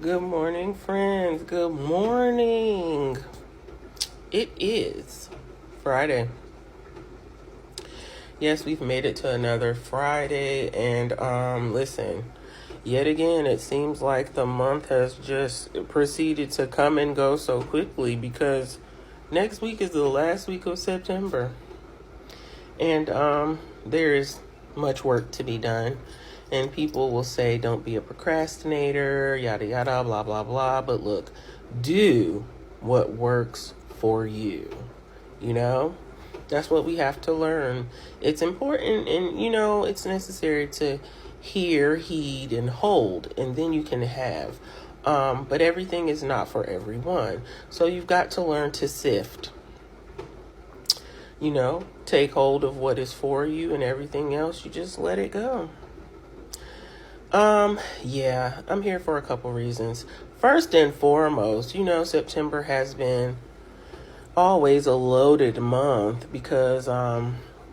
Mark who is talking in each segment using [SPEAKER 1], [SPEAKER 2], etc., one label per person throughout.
[SPEAKER 1] Good morning, friends. Good morning. It is Friday. Yes, we've made it to another Friday, and listen, yet again, it seems like the month has just proceeded to come and go so quickly because next week is the last week of September, and there is much work to be done. And people will say, don't be a procrastinator, yada, yada, blah, blah, blah. But look, do what works for you. You know, that's what we have to learn. It's important and, it's necessary to hear, heed, and hold. And then you can have. But everything is not for everyone. So you've got to learn to sift. Take hold of what is for you, and everything else, you just let it go. Yeah, I'm here for a couple reasons. First and foremost, September has been always a loaded month because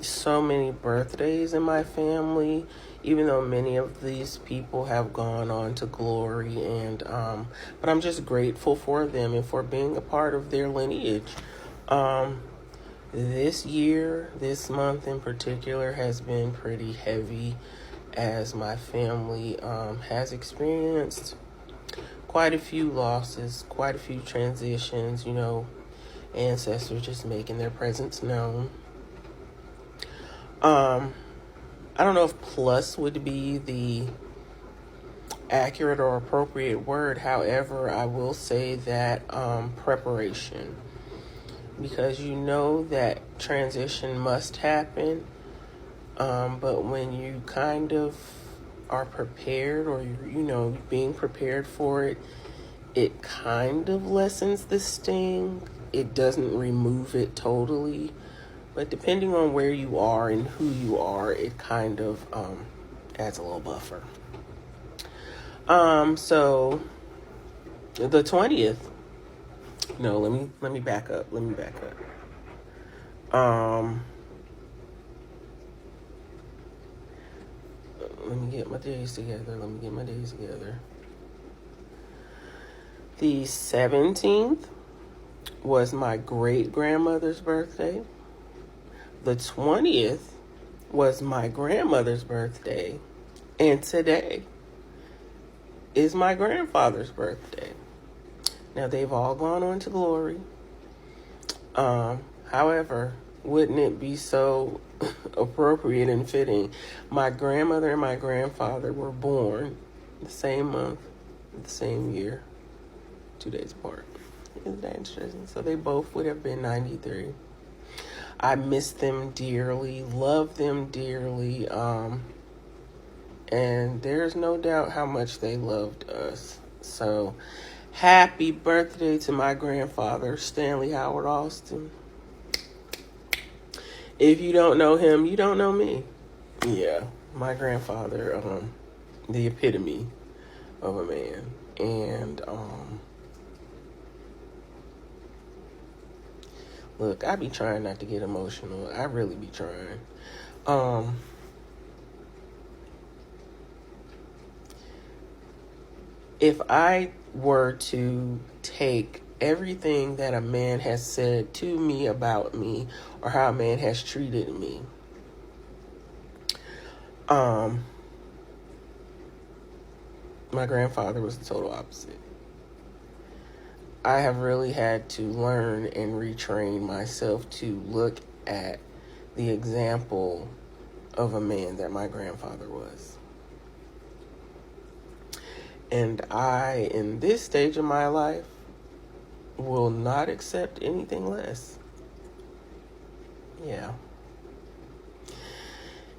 [SPEAKER 1] so many birthdays in my family, even though many of these people have gone on to glory, and but I'm just grateful for them and for being a part of their lineage. This year, this month in particular, has been pretty heavy, as my family has experienced quite a few losses, quite a few transitions, ancestors just making their presence known. I don't know if plus would be the accurate or appropriate word. However, I will say that preparation, because that transition must happen. But when you kind of are prepared, or being prepared for it, it kind of lessens the sting. It doesn't remove it totally, but depending on where you are and who you are, it kind of adds a little buffer. So the 20th. No, let me back up. Let me back get my days together. The 17th was my great-grandmother's birthday. The 20th was my grandmother's birthday. And today is my grandfather's birthday. Now, they've all gone on to glory. However, wouldn't it be so appropriate and fitting? My grandmother and my grandfather were born the same month, the same year, 2 days apart. Isn't that interesting? So they both would have been 93. I miss them dearly, love them dearly, and there's no doubt how much they loved us. So happy birthday to my grandfather, Stanley Howard Austin. If you don't know him, you don't know me. Yeah, my grandfather, the epitome of a man. And, look, I be trying not to get emotional. I really be trying. If I were to take everything that a man has said to me about me, or how a man has treated me, my grandfather was the total opposite. I have really had to learn and retrain myself to look at the example of a man that my grandfather was. And I, in this stage of my life, will not accept anything less. Yeah.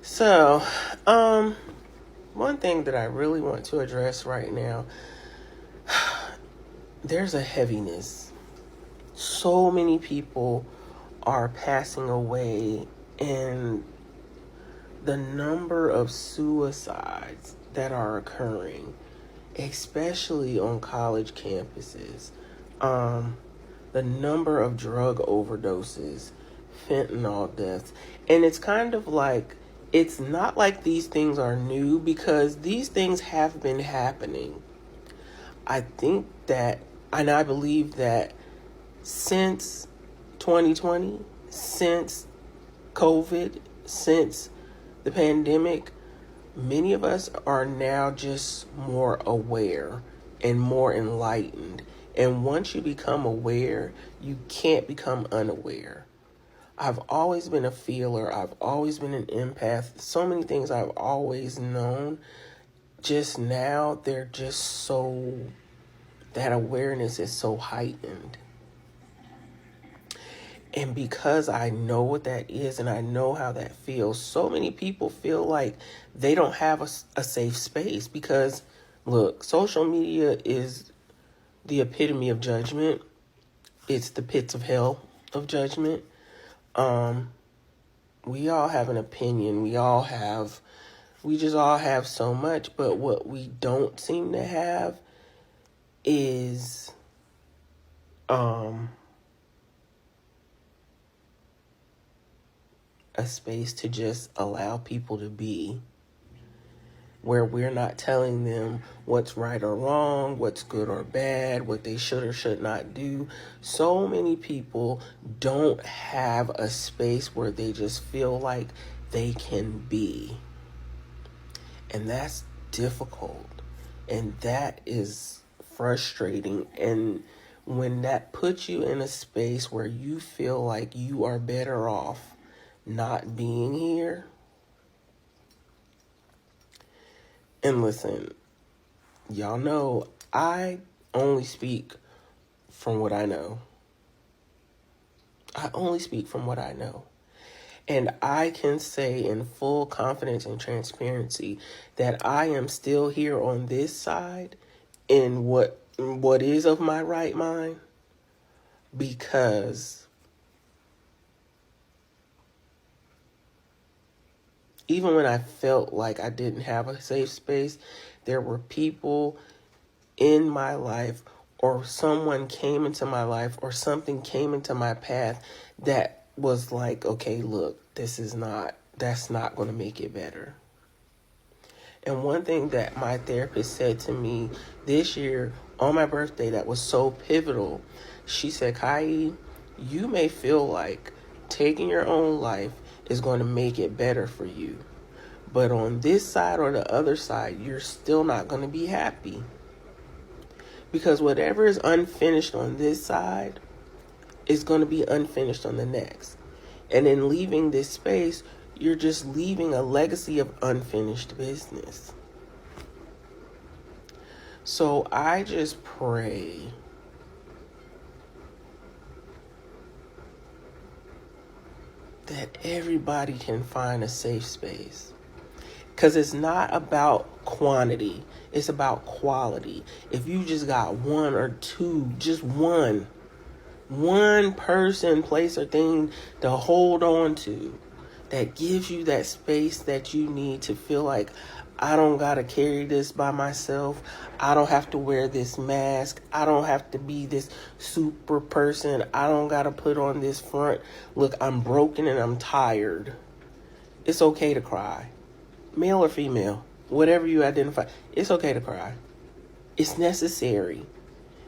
[SPEAKER 1] So, one thing that I really want to address right now, there's a heaviness. So many people are passing away, and the number of suicides that are occurring, especially on college campuses, the number of drug overdoses, fentanyl deaths, and it's kind of like, it's not like these things are new, because these things have been happening. I think that, and I believe that since 2020, since COVID, since the pandemic, many of us are now just more aware and more enlightened. And once you become aware, you can't become unaware. I've always been a feeler. I've always been an empath. So many things I've always known. Just now, they're just so, that awareness is so heightened. And because I know what that is and I know how that feels, so many people feel like they don't have a safe space because, look, social media is the epitome of judgment. It's the pits of hell of judgment. We all have an opinion. We just all have so much, but what we don't seem to have is, a space to just allow people to be, where we're not telling them what's right or wrong, what's good or bad, what they should or should not do. So many people don't have a space where they just feel like they can be. And that's difficult. And that is frustrating. And when that puts you in a space where you feel like you are better off not being here. And listen, y'all know I only speak from what I know. I only speak from what I know. And I can say in full confidence and transparency that I am still here on this side in what is of my right mind, because even when I felt like I didn't have a safe space, there were people in my life, or someone came into my life, or something came into my path that was like, okay, look, that's not going to make it better. And one thing that my therapist said to me this year on my birthday that was so pivotal, she said, Kai, you may feel like taking your own life is going to make it better for you. But on this side or the other side, you're still not going to be happy. Because whatever is unfinished on this side is going to be unfinished on the next. And in leaving this space, you're just leaving a legacy of unfinished business. So I just pray that everybody can find a safe space. Because it's not about quantity. It's about quality. If you just got one or two, just one person, place, or thing to hold on to that gives you that space that you need to feel like, I don't got to carry this by myself. I don't have to wear this mask. I don't have to be this super person. I don't got to put on this front. Look, I'm broken and I'm tired. It's okay to cry. Male or female, whatever you identify, it's okay to cry. It's necessary.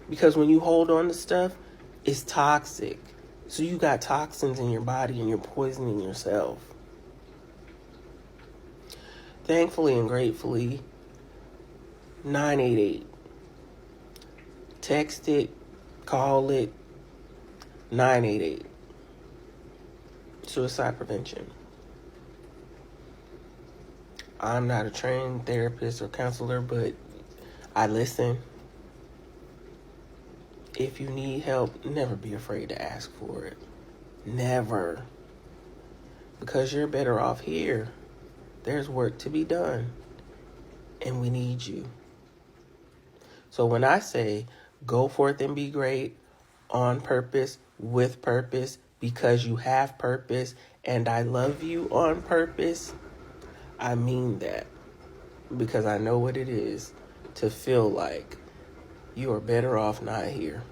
[SPEAKER 1] Because when you hold on to stuff, it's toxic. So you got toxins in your body and you're poisoning yourself. Thankfully and gratefully, 988. Text it, call it, 988. Suicide prevention. I'm not a trained therapist or counselor, but I listen. If you need help, never be afraid to ask for it. Never. Because you're better off here. There's work to be done. And we need you. So when I say go forth and be great, on purpose, with purpose, because you have purpose, and I love you on purpose, I mean that. Because I know what it is to feel like you are better off not here.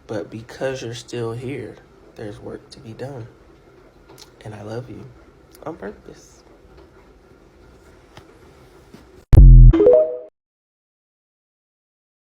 [SPEAKER 1] But because you're still here, there's work to be done. And I love you on purpose.